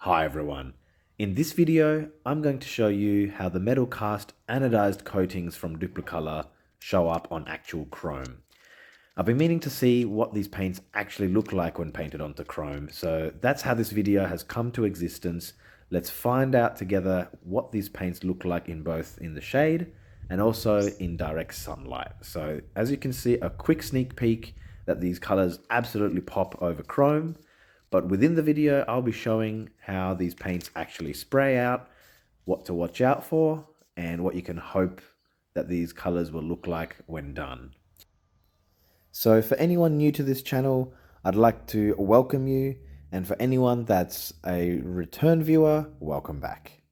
Hi everyone. In this video, I'm going to show you how the METALCAST Anodized coatings from Duplicolour show up on actual chrome. I've been meaning to see what these paints actually look like when painted onto chrome, so that's how this video has come to existence. Let's find out together what these paints look like in both in the shade and also in direct sunlight. So as you can see, a quick sneak peek that these colors absolutely pop over chrome. But within the video, I'll be showing how these paints actually spray out, what to watch out for, and what you can hope that these colors will look like when done. So for anyone new to this channel, I'd like to welcome you, and for anyone that's a return viewer, welcome back.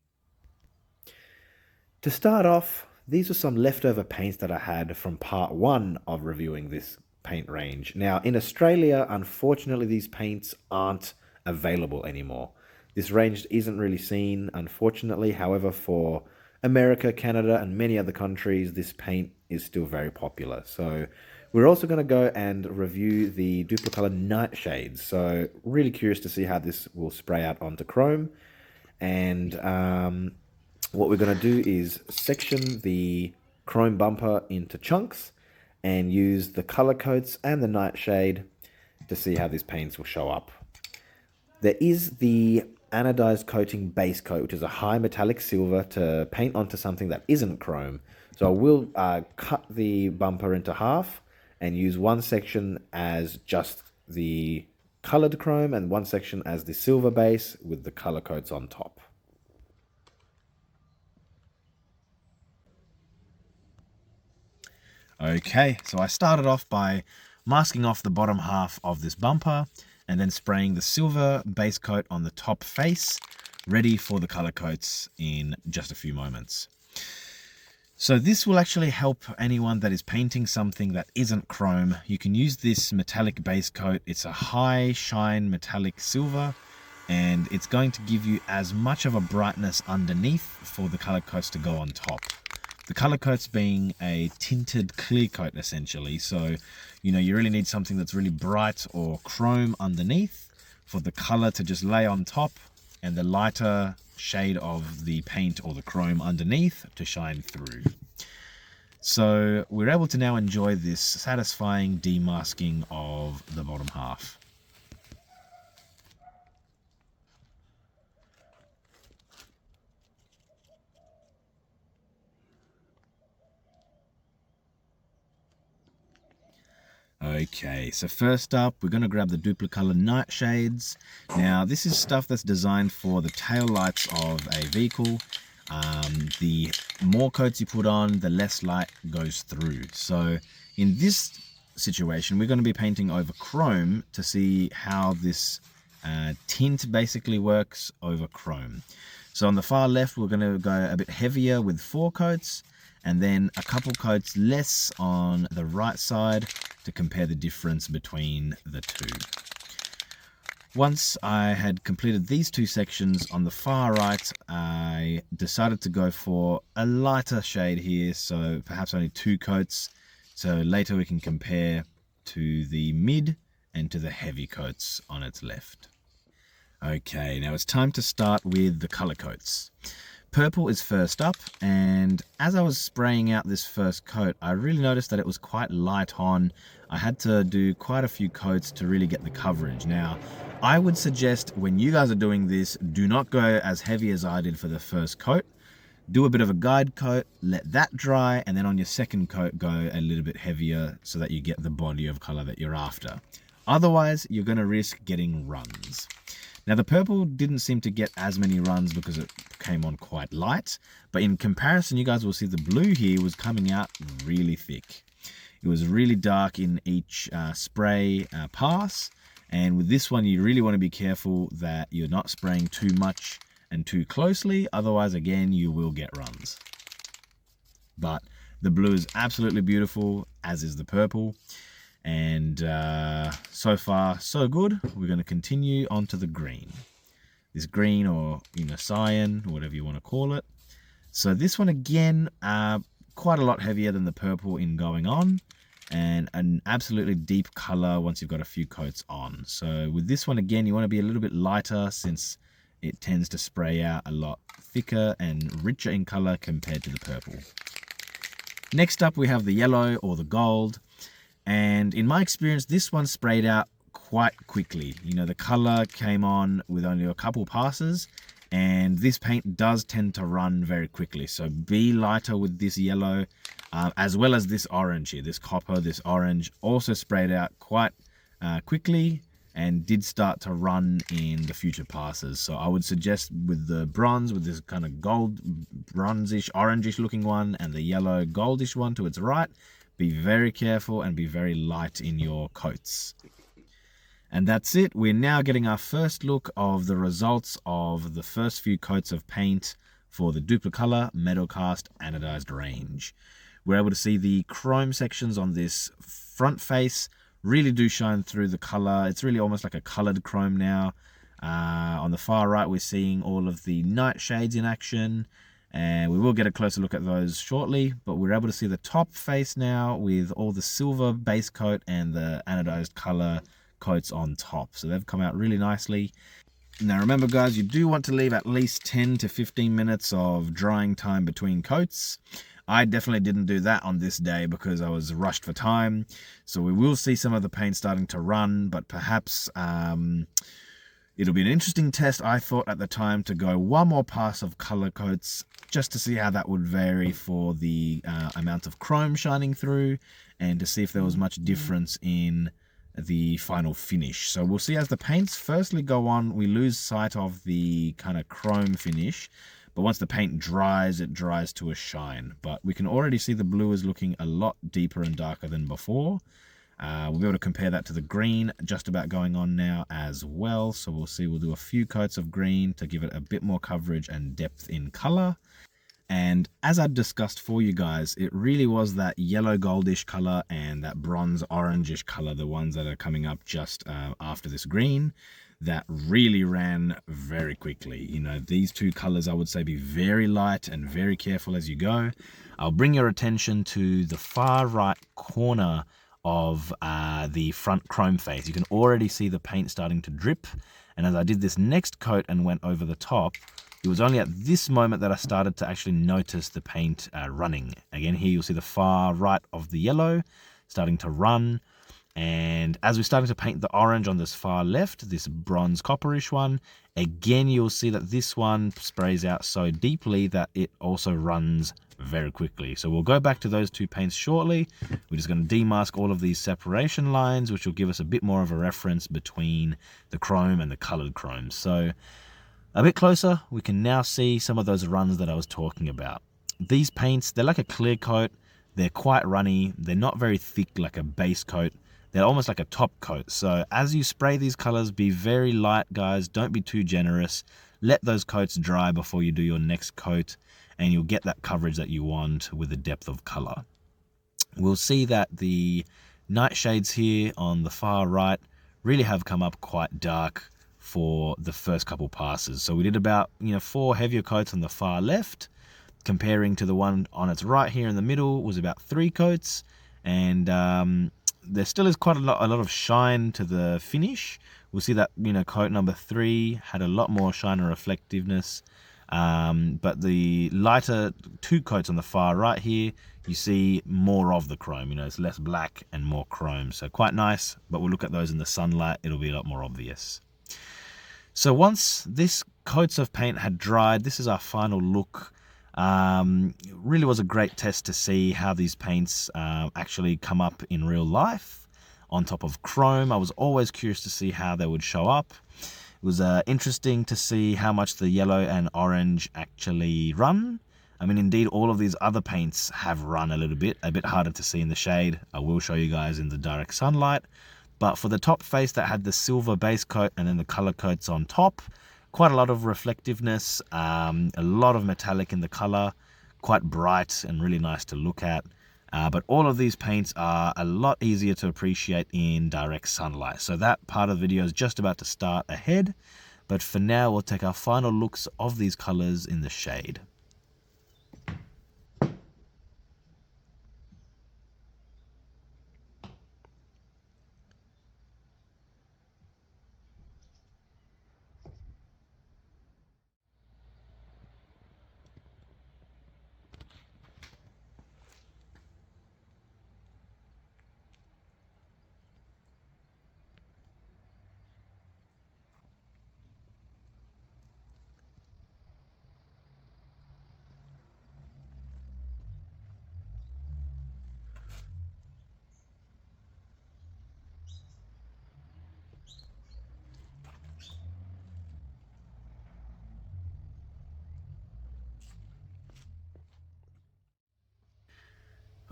To start off, these are some leftover paints that I had from part 1 of reviewing this paint range. Now in Australia, unfortunately, these paints aren't available anymore. This range isn't really seen, unfortunately. However, for America, Canada, and many other countries, this paint is still very popular. So we're also going to go and review the Duplicolour Nightshades. So really curious to see how this will spray out onto chrome. And what we're going to do is section the chrome bumper into chunks and use the color coats and the nightshade to see how these paints will show up. There is the anodized coating base coat, which is a high metallic silver to paint onto something that isn't chrome. So I will cut the bumper into half and use one section as just the colored chrome and one section as the silver base with the color coats on top. Okay, so I started off by masking off the bottom half of this bumper and then spraying the silver base coat on the top face, ready for the color coats in just a few moments. So this will actually help anyone that is painting something that isn't chrome. You can use this metallic base coat. It's a high shine metallic silver, and it's going to give you as much of a brightness underneath for the color coats to go on top. The color coats being a tinted clear coat essentially, so you really need something that's really bright or chrome underneath for the color to just lay on top and the lighter shade of the paint or the chrome underneath to shine through. So we're able to now enjoy this satisfying demasking of the bottom half. Okay, so first up, we're going to grab the Duplicolour Nightshades. Now, this is stuff that's designed for the tail lights of a vehicle. The more coats you put on, the less light goes through. So in this situation, we're going to be painting over chrome to see how this tint basically works over chrome. So on the far left, we're going to go a bit heavier with 4 coats, and then a couple coats less on the right side to compare the difference between the two. Once I had completed these 2 sections on the far right, I decided to go for a lighter shade here, so perhaps only 2 coats, so later we can compare to the mid and to the heavy coats on its left. Okay, now it's time to start with the color coats. Purple is first up, and as I was spraying out this first coat, I really noticed that it was quite light on. I had to do quite a few coats to really get the coverage. Now, I would suggest when you guys are doing this, do not go as heavy as I did for the first coat. Do a bit of a guide coat, let that dry, and then on your second coat, go a little bit heavier so that you get the body of color that you're after. Otherwise, you're going to risk getting runs. Now the purple didn't seem to get as many runs because it came on quite light, but in comparison you guys will see the blue here was coming out really thick. It was really dark in each spray pass, and with this one you really want to be careful that you're not spraying too much and too closely, otherwise again you will get runs. But the blue is absolutely beautiful, as is the purple. And so far so good. We're going to continue on to the green. This green, or cyan, whatever you want to call it. So this one again, quite a lot heavier than the purple in going on, and an absolutely deep color once you've got a few coats on. So with this one again, you want to be a little bit lighter since it tends to spray out a lot thicker and richer in color compared to the purple. Next up, we have the yellow or the gold. And in my experience, this one sprayed out quite quickly. You know, the color came on with only a couple passes, and this paint does tend to run very quickly. So be lighter with this yellow, as well as this orange here. This copper, this orange also sprayed out quite quickly and did start to run in the future passes. So I would suggest with the bronze, with this kind of gold, bronzish, orangish looking one, and the yellow goldish one to its right, be very careful and be very light in your coats. And that's it. We're now getting our first look of the results of the first few coats of paint for the Duplicolour METALCAST Anodized range. We're able to see the chrome sections on this front face really do shine through the color. It's really almost like a colored chrome now. On the far right, we're seeing all of the nightshades in action, and we will get a closer look at those shortly, but we're able to see the top face now with all the silver base coat and the anodized color coats on top. So they've come out really nicely. Now remember guys, you do want to leave at least 10 to 15 minutes of drying time between coats. I definitely didn't do that on this day because I was rushed for time. So we will see some of the paint starting to run, but perhaps it'll be an interesting test, I thought at the time, to go one more pass of color coats just to see how that would vary for the amount of chrome shining through, and to see if there was much difference in the final finish. So we'll see as the paints firstly go on, we lose sight of the kind of chrome finish. But once the paint dries, it dries to a shine. But we can already see the blue is looking a lot deeper and darker than before. We'll be able to compare that to the green just about going on now as well. So we'll see, we'll do a few coats of green to give it a bit more coverage and depth in color. And as I discussed for you guys, it really was that yellow goldish color and that bronze orangish color, the ones that are coming up just after this green, that really ran very quickly. You know, these two colors, I would say, be very light and very careful as you go. I'll bring your attention to the far right corner of the front chrome face. You can already see the paint starting to drip. And as I did this next coat and went over the top, it was only at this moment that I started to actually notice the paint running. Again, here you'll see the far right of the yellow starting to run. And as we're starting to paint the orange on this far left, this bronze copperish one, again, you'll see that this one sprays out so deeply that it also runs very quickly. So we'll go back to those two paints shortly. We're just going to demask all of these separation lines, which will give us a bit more of a reference between the chrome and the colored chrome. So a bit closer, we can now see some of those runs that I was talking about. These paints, they're like a clear coat. They're quite runny. They're not very thick like a base coat. They're almost like a top coat. So as you spray these colors, be very light, guys. Don't be too generous. Let those coats dry before you do your next coat, and you'll get that coverage that you want with the depth of color. We'll see that the nightshades here on the far right really have come up quite dark for the first couple passes. So we did about 4 heavier coats on the far left, comparing to the one on its right here in the middle was about 3 coats, and there still is quite a lot of shine to the finish. We'll see that coat number 3 had a lot more shine and reflectiveness, but the lighter 2 coats on the far right here, you see more of the chrome. It's less black and more chrome, so quite nice. But we'll look at those in the sunlight, it'll be a lot more obvious. So once this coats of paint had dried, this is our final look. It really was a great test to see how these paints actually come up in real life on top of chrome. I was always curious to see how they would show up. It was interesting to see how much the yellow and orange actually run. I mean, indeed, all of these other paints have run a bit harder to see in the shade. I will show you guys in the direct sunlight. But for the top face that had the silver base coat and then the color coats on top, quite a lot of reflectiveness, a lot of metallic in the color, quite bright and really nice to look at. But all of these paints are a lot easier to appreciate in direct sunlight. So that part of the video is just about to start ahead. But for now, we'll take our final looks of these colors in the shade.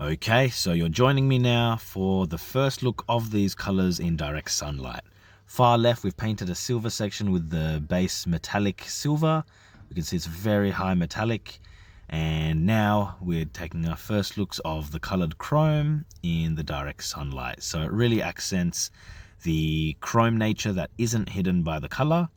Okay, so you're joining me now for the first look of these colors in direct sunlight. Far left, we've painted a silver section with the base metallic silver. We can see it's very high metallic. And now we're taking our first looks of the colored chrome in the direct sunlight. So it really accents the chrome nature that isn't hidden by the color.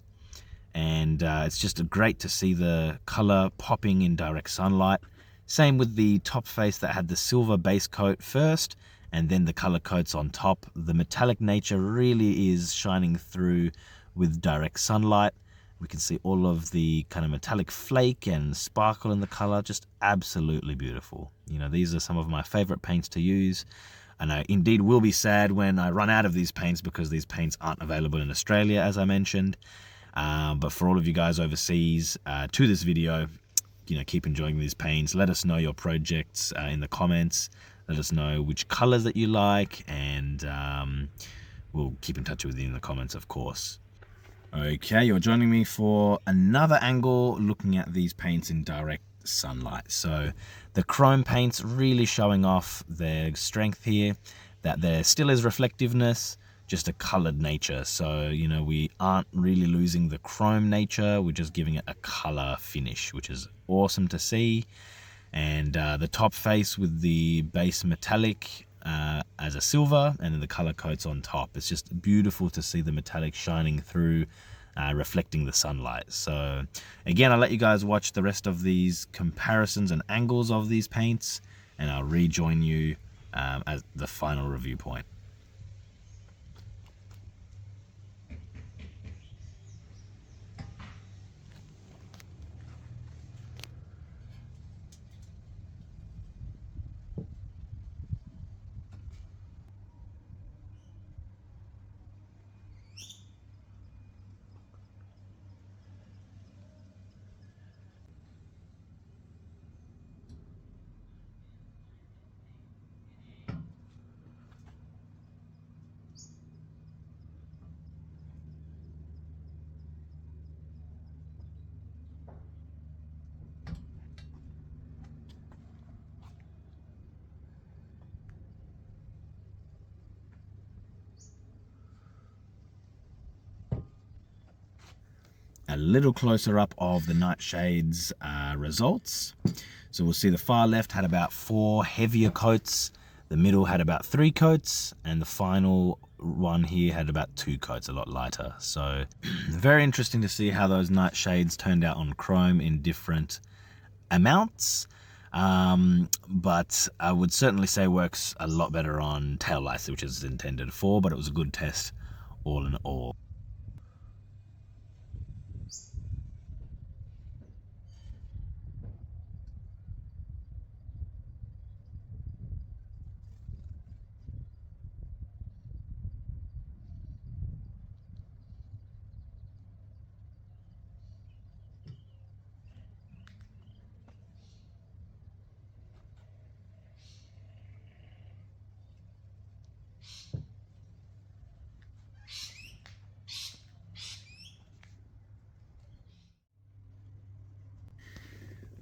And it's just great to see the color popping in direct sunlight. Same with the top face that had the silver base coat first and then the color coats on top. The metallic nature really is shining through with direct sunlight. We can see all of the kind of metallic flake and sparkle in the color, just absolutely beautiful. You know, these are some of my favorite paints to use. And I indeed will be sad when I run out of these paints because these paints aren't available in Australia, as I mentioned. But for all of you guys overseas, to this video, you know, keep enjoying these paints. Let us know your projects in the comments. Let us know which colors that you like, and we'll keep in touch with you in the comments, of course. Okay, you're joining me for another angle looking at these paints in direct sunlight. So the chrome paints really showing off their strength here, that there still is reflectiveness, just a colored nature. So, you know, we aren't really losing the chrome nature, we're just giving it a color finish, which is awesome to see. And the top face with the base metallic as a silver, and then the color coats on top. It's just beautiful to see the metallic shining through, reflecting the sunlight. So again, I'll let you guys watch the rest of these comparisons and angles of these paints, and I'll rejoin you at the final review point. A little closer up of the nightshades results. So we'll see the far left had about 4 heavier coats, the middle had about 3 coats, and the final one here had about 2 coats, a lot lighter. So very interesting to see how those nightshades turned out on chrome in different amounts. But I would certainly say works a lot better on tail lights, which is intended for, but it was a good test all in all.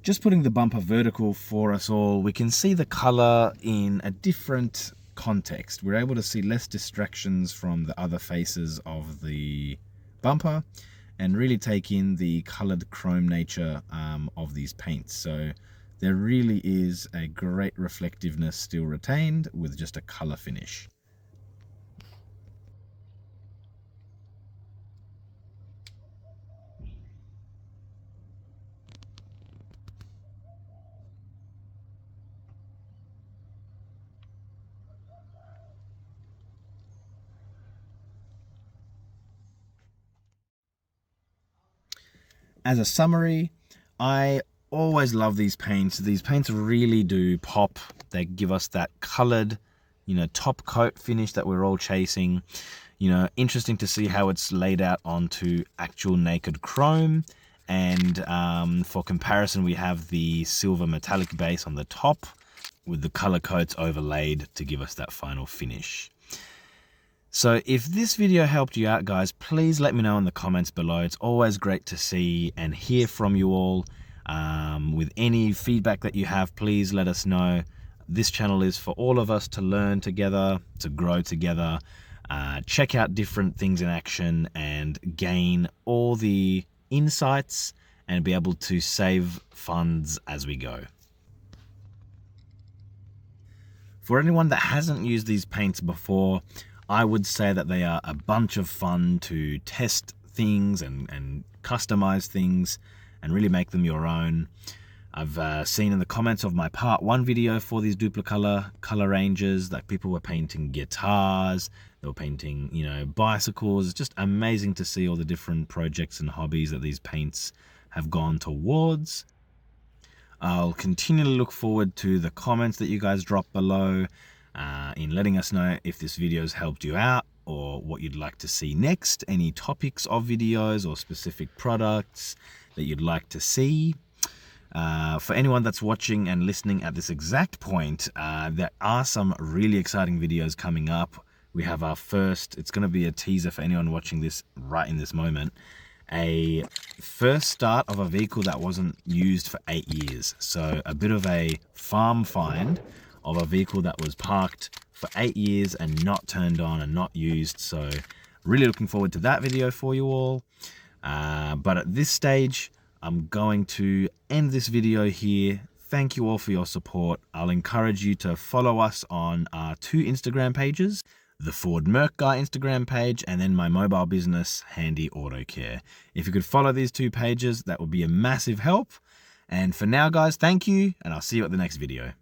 Just putting the bumper vertical for us all, we can see the color in a different context. We're able to see less distractions from the other faces of the bumper and really take in the colored chrome nature of these paints. So there really is a great reflectiveness still retained with just a color finish. As a summary, I always love these paints. These paints really do pop. They give us that colored, you know, top coat finish that we're all chasing. You know, interesting to see how it's laid out onto actual naked chrome. And for comparison, we have the silver metallic base on the top with the color coats overlaid to give us that final finish. So if this video helped you out, guys, please let me know in the comments below. It's always great to see and hear from you all. With any feedback that you have, please let us know. this channel is for all of us to learn together, to grow together, check out different things in action and gain all the insights and be able to save funds as we go. For anyone that hasn't used these paints before, I would say that they are a bunch of fun to test things and customize things and really make them your own. I've seen in the comments of my part 1 video for these Duplicolour color ranges that people were painting guitars, they were painting, you know, bicycles. It's just amazing to see all the different projects and hobbies that these paints have gone towards. I'll continually look forward to the comments that you guys drop below in letting us know if this video has helped you out or what you'd like to see next, any topics of videos or specific products that you'd like to see. For anyone that's watching and listening at this exact point, there are some really exciting videos coming up. We have our first, it's going to be a teaser for anyone watching this right in this moment, a first start of a vehicle that wasn't used for 8 years. So a bit of a farm find of a vehicle that was parked for 8 years and not turned on and not used. So really looking forward to that video for you all. But at this stage, I'm going to end this video here. Thank you all for your support. I'll encourage you to follow us on our 2 Instagram pages, the Ford Merc Guy Instagram page, and then my mobile business, Handy Auto Care. If you could follow these 2 pages, that would be a massive help. And for now, guys, thank you, and I'll see you at the next video.